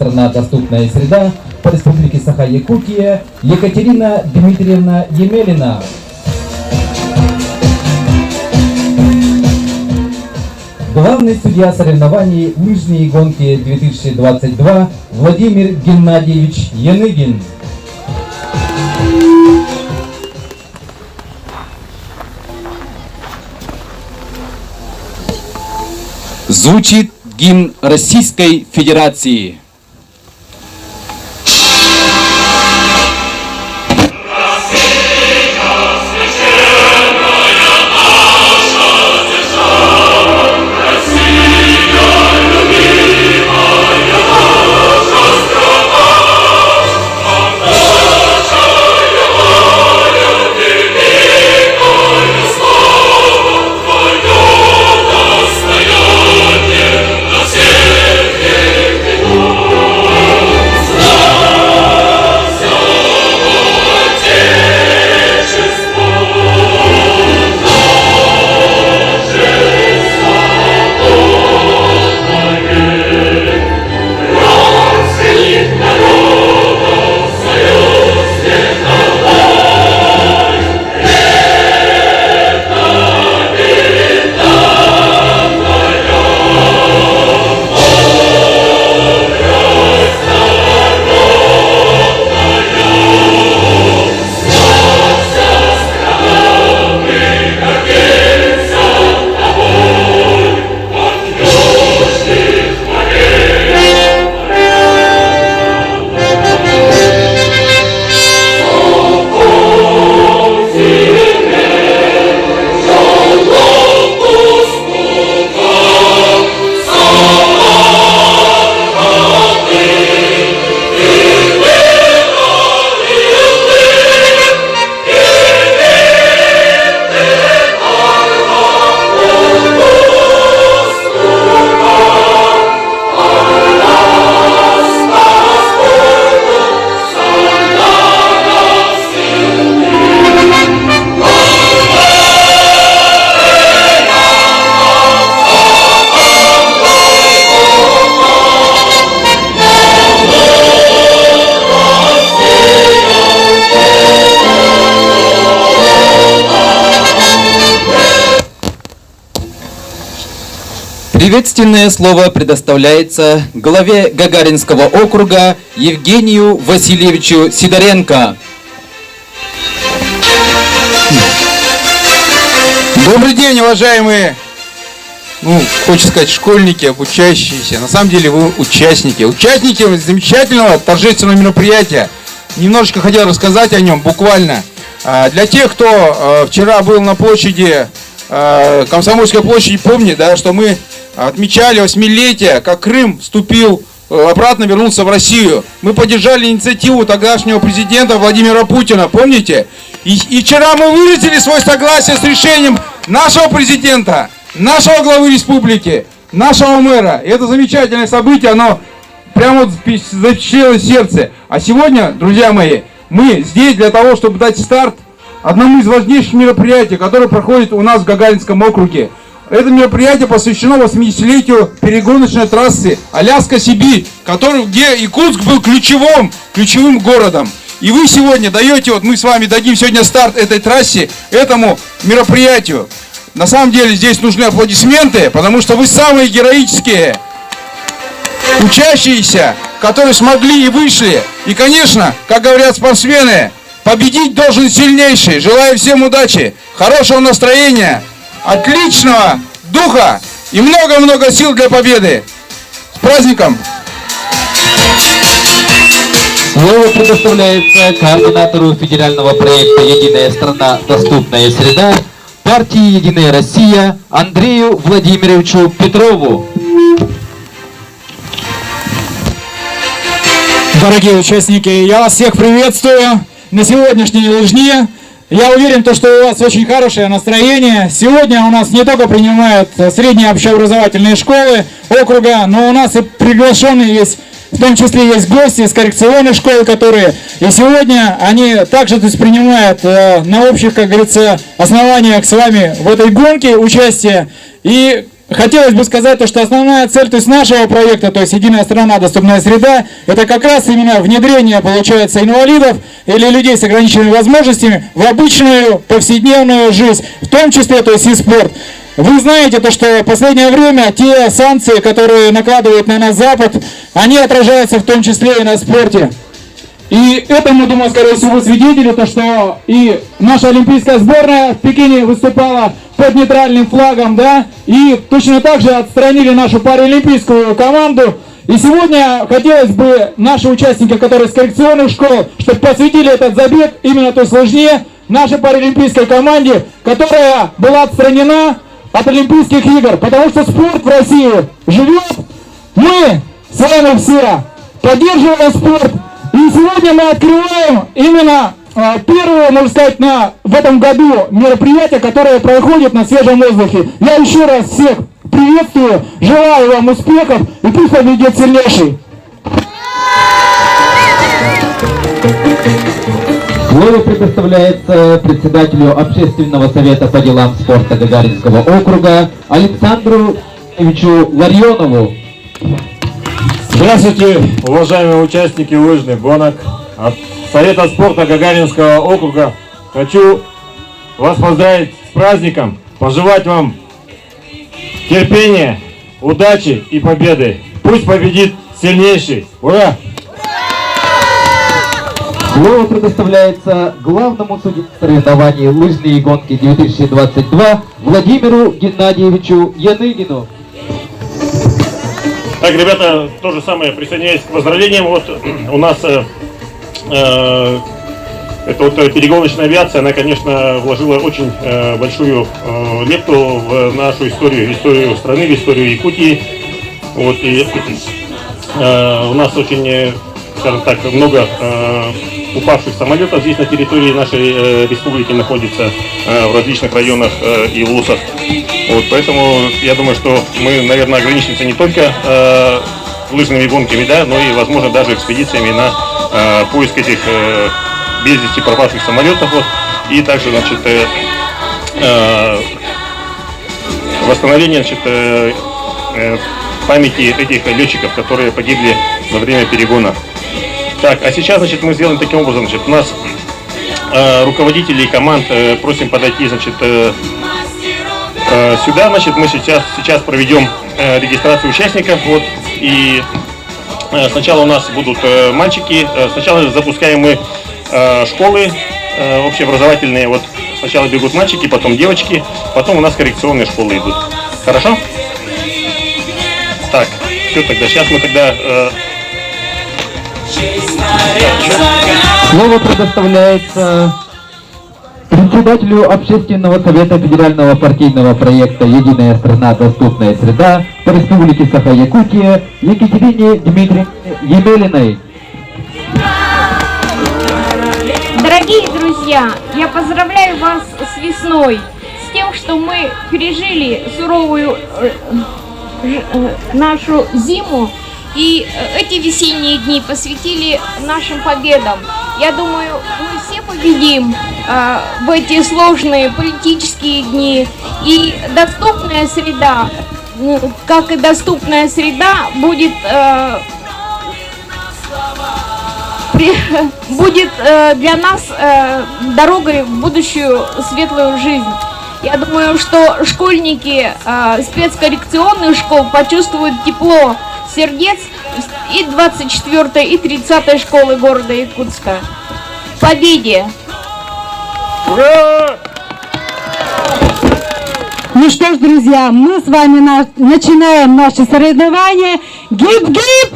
Страна «Доступная среда» по республике Саха-Якутия Екатерина Дмитриевна Емелина. Главный судья соревнований лыжные гонки 2022 Владимир Геннадьевич Яныгин. Звучит гимн Российской Федерации. Приветственное слово предоставляется главе Гагаринского округа Евгению Васильевичу Сидоренко. Добрый день, уважаемые, хочется сказать, школьники, обучающиеся. На самом деле вы участники замечательного торжественного мероприятия. Немножечко хотел рассказать о нем, буквально. Для тех, кто вчера был на площади, Комсомольской площади, помнит, да, что мы отмечали 8-летие, как Крым вступил, обратно вернулся в Россию. Мы поддержали инициативу тогдашнего президента Владимира Путина, помните? И вчера мы выразили свое согласие с решением нашего президента, нашего главы республики, нашего мэра. И это замечательное событие, оно прямо запечатлело в сердце. А сегодня, друзья мои, мы здесь для того, чтобы дать старт одному из важнейших мероприятий, которое проходит у нас в Гагаринском округе. Это мероприятие посвящено 80-летию перегоночной трассы Аляска-Сибирь, где Якутск был ключевым городом. И вы сегодня даете, мы с вами дадим сегодня старт этой трассе, этому мероприятию. На самом деле здесь нужны аплодисменты, потому что вы самые героические учащиеся, которые смогли и вышли. И, конечно, как говорят спортсмены, победить должен сильнейший. Желаю всем удачи, хорошего настроения, отличного духа и много-много сил для победы. С праздником! Слово предоставляется координатору федерального проекта «Единая страна. Доступная среда» партии «Единая Россия» Андрею Владимировичу Петрову. Дорогие участники, я вас всех приветствую на сегодняшней лыжне. Я уверен, что у вас очень хорошее настроение. Сегодня у нас не только принимают средние общеобразовательные школы округа, но у нас и приглашенные есть, в том числе есть гости из коррекционных школ, которые и сегодня они также принимают на общих, как говорится, основаниях с вами в этой гонке участие. И хотелось бы сказать, то, что основная цель, то есть нашего проекта, то есть «Единая страна. Доступная среда», это как раз именно внедрение, получается, инвалидов или людей с ограниченными возможностями в обычную повседневную жизнь, в том числе, то есть и спорт. Вы знаете, то, что в последнее время те санкции, которые накладывает на нас Запад, они отражаются в том числе и на спорте. И этому, думаю, скорее всего, вы свидетели, то, что и наша олимпийская сборная в Пекине выступала под нейтральным флагом, да, и точно так же отстранили нашу паралимпийскую команду. И сегодня хотелось бы наши участники, которые с коррекционных школ, чтобы посвятили этот забег именно той сложнее нашей паралимпийской команде, которая была отстранена от Олимпийских игр, потому что спорт в России живет. Мы с вами все поддерживаем спорт. И сегодня мы открываем именно первое, можно сказать, в этом году мероприятие, которое проходит на свежем воздухе. Я еще раз всех приветствую, желаю вам успехов и пусть победит сильнейший. Слово предоставляется председателю Общественного совета по делам спорта Гагаринского округа Александру Ильичу Ларионову. Здравствуйте, уважаемые участники лыжных гонок. От Совета спорта Гагаринского округа хочу вас поздравить с праздником, пожелать вам терпения, удачи и победы. Пусть победит сильнейший. Ура! Слово предоставляется главному судье соревнований «Лыжные гонки-2022» Владимиру Геннадьевичу Яныгину. Так, ребята, то же самое, присоединяюсь к поздравлениям. Вот у нас эта вот перегоночная авиация, она, конечно, вложила очень большую лепту в нашу историю страны, в историю Якутии. Вот, и у нас очень, скажем так, много упавших самолетов здесь на территории нашей республики находится в различных районах и в лусах. Вот, поэтому я думаю, что мы, наверное, ограничимся не только лыжными гонками, да, но и, возможно, даже экспедициями на поиск этих без вести пропавших самолетов. Вот, и также, значит, восстановление, значит, памяти этих летчиков, которые погибли во время перегона. Так, а сейчас, значит, мы сделаем таким образом, значит, у нас руководителей команд просим подойти, значит, сюда, значит, мы сейчас проведем регистрацию участников, вот, и сначала у нас будут мальчики, сначала запускаем мы школы общеобразовательные, вот, сначала бегут мальчики, потом девочки, потом у нас коррекционные школы идут. Хорошо? Так, все, тогда, сейчас мы тогда... Слово предоставляется председателю Общественного совета федерального партийного проекта «Единая страна. Доступная среда» по Республике Саха-Якутия Екатерине Дмитриевне Емелиной. Дорогие друзья, я поздравляю вас с весной, с тем, что мы пережили суровую нашу зиму. И эти весенние дни посвятили нашим победам. Я думаю, мы все победим в эти сложные политические дни. И доступная среда, как и доступная среда, будет для нас дорогой в будущую светлую жизнь. Я думаю, что школьники спецкоррекционных школ почувствуют тепло сердец и 24-й, и 30-й школы города Якутска. Победе! Ура! Ну что ж, друзья, мы с вами начинаем наши соревнования. Гип-гип!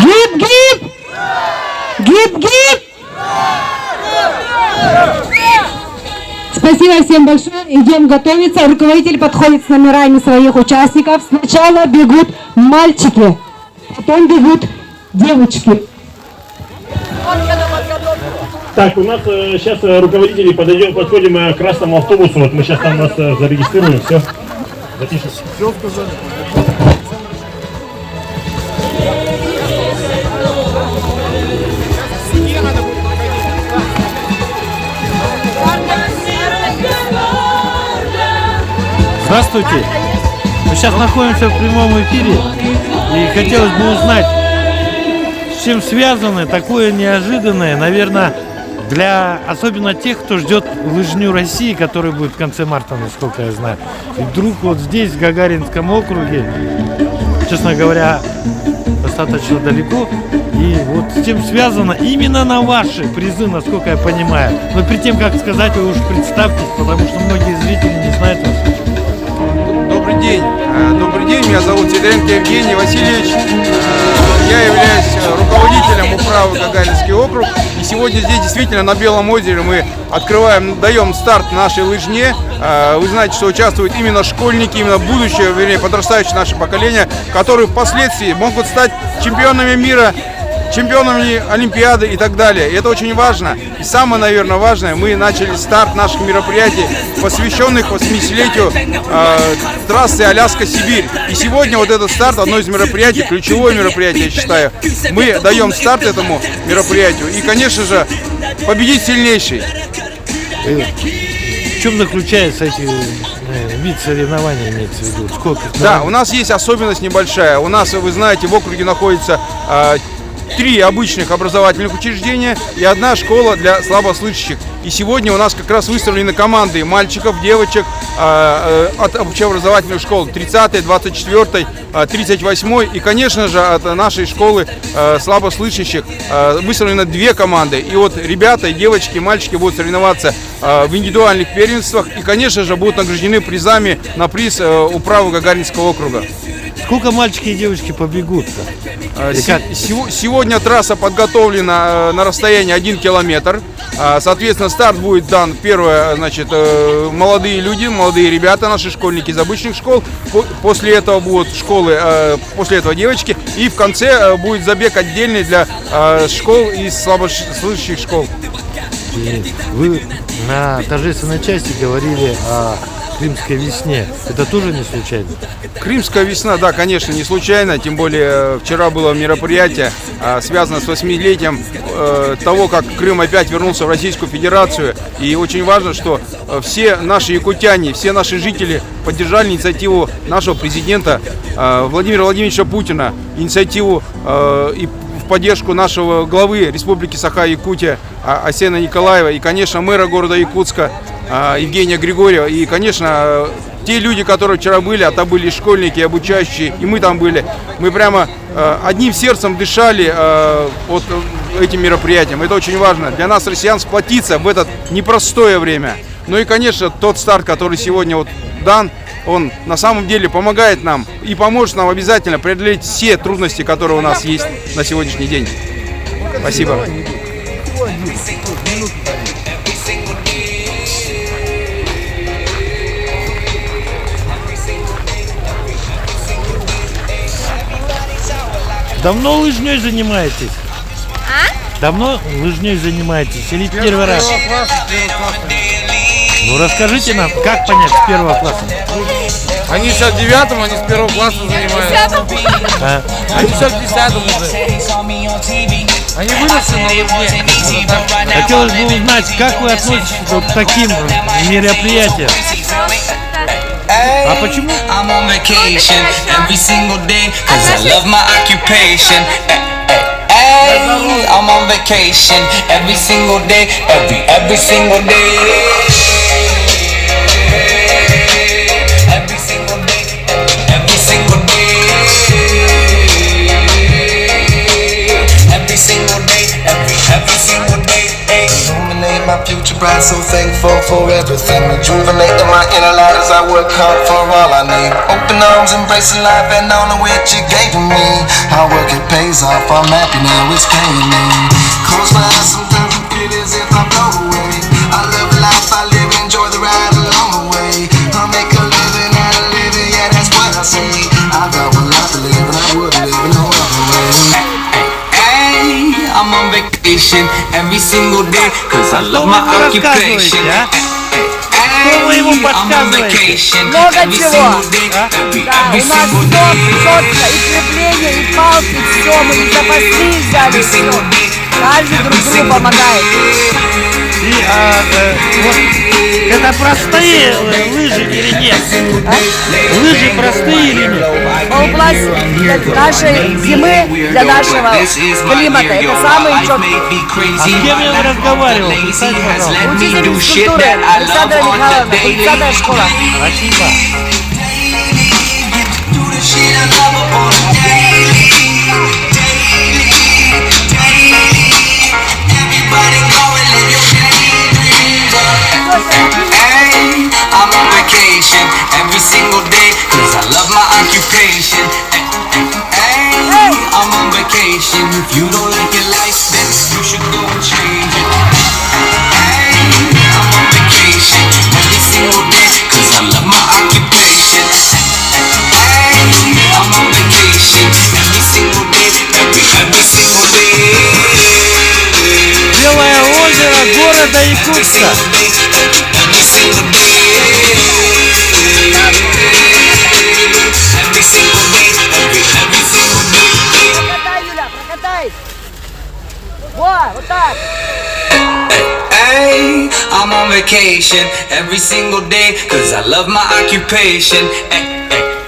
Гип-гип! Гип-гип! Спасибо всем большое. Идем готовиться. Руководитель подходит с номерами своих участников. Сначала бегут мальчики, потом бегут девочки. Так, у нас сейчас руководители подходим к красному автобусу. Вот мы сейчас там нас зарегистрируем. Все. Запишем. Все сказали. Здравствуйте! Мы сейчас находимся в прямом эфире, и хотелось бы узнать, с чем связано такое неожиданное, наверное, для особенно тех, кто ждет лыжню России, которая будет в конце марта, насколько я знаю. И вдруг вот здесь, в Гагаринском округе, честно говоря, достаточно далеко, и вот с чем связано именно на ваши призы, насколько я понимаю. Но перед тем, как сказать, вы уж представьтесь, потому что многие зрители не знают вас. Добрый день. Добрый день. Меня зовут Сидоренко Евгений Васильевич. Я являюсь руководителем управы Гагаринский округ. И сегодня здесь действительно на Белом озере мы даем старт нашей лыжне. Вы знаете, что участвуют именно школьники, именно будущее, вернее, подрастающее наше поколение, которые впоследствии могут стать чемпионами мира, чемпионами Олимпиады и так далее. И это очень важно. И самое, наверное, важное, мы начали старт наших мероприятий, посвященных 80-летию трассы Аляска-Сибирь. И сегодня вот этот старт, одно из мероприятий, ключевое мероприятие, я считаю. Мы даем старт этому мероприятию. И, конечно же, победить сильнейший. В чем заключается эти вид соревнований, имеется в виду? Сколько? Да, у нас есть особенность небольшая. У нас, вы знаете, в округе находится 3 обычных образовательных учреждения и 1 школа для слабослышащих. И сегодня у нас как раз выставлены команды мальчиков, девочек от общеобразовательных школ 30-й, 24-й, 38-й. И, конечно же, от нашей школы слабослышащих выставлены 2 команды. И вот ребята, и девочки, и мальчики будут соревноваться в индивидуальных первенствах. И, конечно же, будут награждены призами на приз управы Гагаринского округа. Сколько мальчики и девочки побегут-то? Сегодня трасса подготовлена на расстоянии 1 километр. Соответственно, старт будет дан. Первое, значит, молодые люди, молодые ребята, наши школьники из обычных школ. После этого будут школы, после этого девочки. И в конце будет забег отдельный для школ и слабослышащих школ. Вы на торжественной части говорили о Крымской весне. Это тоже не случайно? Крымская весна, да, конечно, не случайно. Тем более вчера было мероприятие, связанное с 8-летием того, как Крым опять вернулся в Российскую Федерацию. И очень важно, что все наши якутяне, все наши жители поддержали инициативу нашего президента Владимира Владимировича Путина, инициативу и в поддержку нашего главы Республики Саха-Якутия Асена Николаева и, конечно, мэра города Якутска Евгения Григорьева. И, конечно, те люди, которые вчера были, а там были школьники, обучающие, и мы там были, мы прямо одним сердцем дышали вот этим мероприятием. Это очень важно для нас, россиян, сплотиться в это непростое время. Ну и, конечно, тот старт, который сегодня вот дан, он на самом деле помогает нам и поможет нам обязательно преодолеть все трудности, которые у нас есть на сегодняшний день. Спасибо. Давно лыжней занимаетесь? Давно лыжней занимаетесь или первый раз? Ну расскажите нам, как понять с 1 класса? Они сейчас в 9-м, они с 1 класса занимаются. Они сейчас в 10-м уже. Они выросли на лыжне. Хотелось бы узнать, как вы относитесь вот к таким мероприятиям? А почему? I'm on vacation every single day, cause I love my occupation. I'm on vacation every single day, every single day. Every single day, every single day. Every single day, every single day. Illuminate my future bright, so thankful for everything. Rejuvenating my inner light as I work hard for all I need. Open arms, embracing life and all of which you gave to me. Hard work, it pays off, I'm happy now, it's paying me. Close my eyes, sometimes I feel as if I blow away. I love life, I live, enjoy the ride along the way. I'll make a living out of living, yeah, that's what I say. I got one life to live and I would live in no other way. I'm on vacation every single day, cause I love my occupation. I'm on vacation every single day, every single day. И крепление, и палки, все, мы не запаслись, взяли все. Каждый друг другу помогает. Вот, это простые лыжи или нет? Лыжи простые или нет? Область для нашей зимы, для нашего климата, это самый четкий. А с кем я разговаривал? Представьте, пожалуйста. Учитель физкультуры Александра Михайловна, 30-я школа. Спасибо. I'm on vacation every single day, cause I love my occupation. Hey, I'm on vacation. If you don't like your life, then you should go and change it. Hey, I'm on vacation every single day, cause I love my occupation. Hey, I'm on vacation every single day, every single day. Белое озеро города Якутска. Every single day. Every single day. Every single day. Прокатай, Юля, прокатай. Вот так. Hey, I'm on vacation every single day, cause I love my occupation.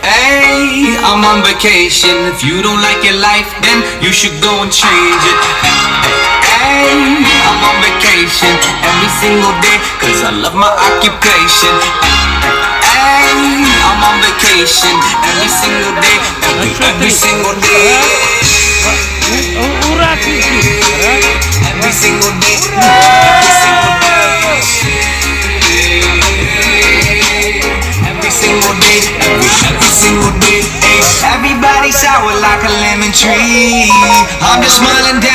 Hey, I'm on vacation. If you don't like your life, then you should go and change it. Hey, I'm on vacation every single day, cause I love my occupation. Hey, I'm on vacation every single day, every single day. Ура, кричи! Every single day, every single day. Every single day, every single day. Everybody sour like a lemon tree. I'm just smiling down.